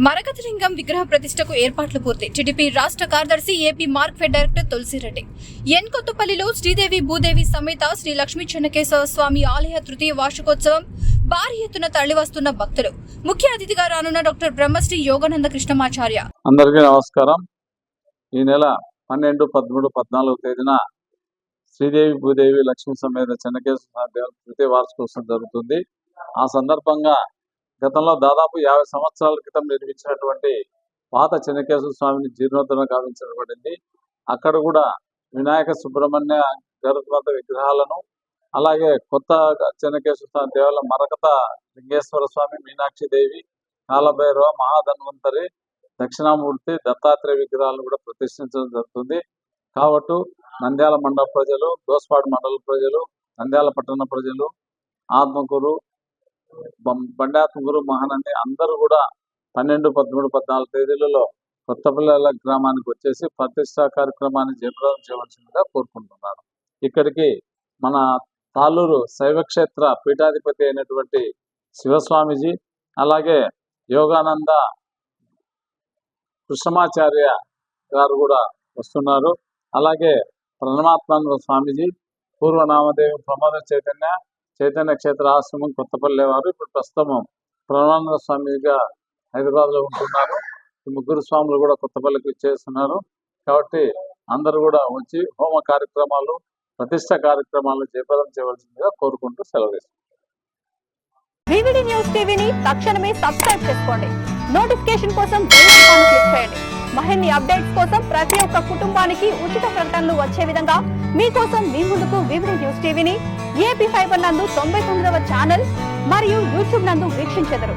మరకతలింగం విగ్రహ ప్రతిష్టకు ఏర్పాట్లు పూర్తి. టీడీపీ రాష్ట్ర కార్యదర్శి ఏపీ మార్క్ఫెడ్ డైరెక్టర్ తులసిరెడ్డి. ఎన్ కొత్తపల్లిలో శ్రీదేవి భూదేవి సమేత శ్రీ లక్ష్మీ చెన్నకేశవ స్వామి ఆలయ తృతీయ వార్షికోత్సవం. భారీ ఎత్తున తరలివస్తున్న భక్తులు. ముఖ్య అతిథిగా రానున్న డాక్టర్ బ్రహ్మశ్రీ యోగానంద కృష్ణమాచార్య. అందరికీ నమస్కారం. ఈ నెల 12, 13, 14 తేదీన శ్రీదేవి భూదేవి లక్ష్మీ సమేత చెన్నకేశవ తృతీయ వార్షికోత్సవం జరుగుతుంది. ఆ సందర్భంగా గతంలో దాదాపు 50 సంవత్సరాల క్రితం నిర్మించినటువంటి పాత చెన్నకేశవ స్వామిని జీర్ణోద్ధరణ గావించబడింది. అక్కడ కూడా వినాయక, సుబ్రహ్మణ్య, గరుత్మంత విగ్రహాలను, అలాగే కొత్త చెన్నకేశవ స్వామి దేవాలయం మరకత లింగేశ్వర స్వామి, మీనాక్షి దేవి, కాలభైరవ, మహాధన్వంతరి, దక్షిణామూర్తి, దత్తాత్రేయ విగ్రహాలను కూడా ప్రతిష్ఠించడం జరుగుతుంది. కాబట్టి నంద్యాల మండల ప్రజలు, దోస్పాడు మండల ప్రజలు, నంద్యాల పట్టణ ప్రజలు, ఆత్మకూరు, బండాత్మకూరు, మహానంది అందరూ కూడా 12, 13, 14 తేదీలలో కొత్తపల్లి గ్రామానికి వచ్చేసి ప్రతిష్టా కార్యక్రమాన్ని జయప్రదం చేయవలసిందిగా కోరుకుంటున్నాను. ఇక్కడికి మన తాళ్ళూరు శైవక్షేత్ర పీఠాధిపతి అయినటువంటి శివస్వామిజీ, అలాగే యోగానంద కృష్ణమాచార్య గారు కూడా వస్తున్నారు. అలాగే పరమాత్మానంద స్వామిజీ, పూర్వనామదేవి ప్రమోద చైతన్య క్షేత్ర ఆశ్రమం కొత్తపల్లి వారు ఇప్పుడు ప్రస్తుతం పరమానంద స్వామిగా హైదరాబాద్లో ఉంటున్నారు. ఈ ముగ్గురు స్వాములు కూడా కొత్తపల్లికి చేస్తున్నారు. కాబట్టి అందరూ కూడా వచ్చి హోమ కార్యక్రమాలు, ప్రతిష్ట కార్యక్రమాలు జయప్రదం చేయవలసిందిగా కోరుకుంటూ సెలవు తీసుకుంటాం. వివిడి న్యూస్ టీవీని తక్షణమే సబ్స్క్రైబ్ చేసుకోండి. నోటిఫికేషన్ కోసం బెల్ ఐకాన్ క్లిక్ చేయండి. మరిన్ని అప్డేట్స్ కోసం ప్రతి ఒక్క కుటుంబానికి ఉచిత ప్రకటనలు వచ్చే విధంగా మీకోసం మీ ముందుకు వివిడి న్యూస్ టీవీని ఏపీ ఫైబర్ నందు 99వ ఛానల్ మరియు యూట్యూబ్ నందు వీక్షించెదరు.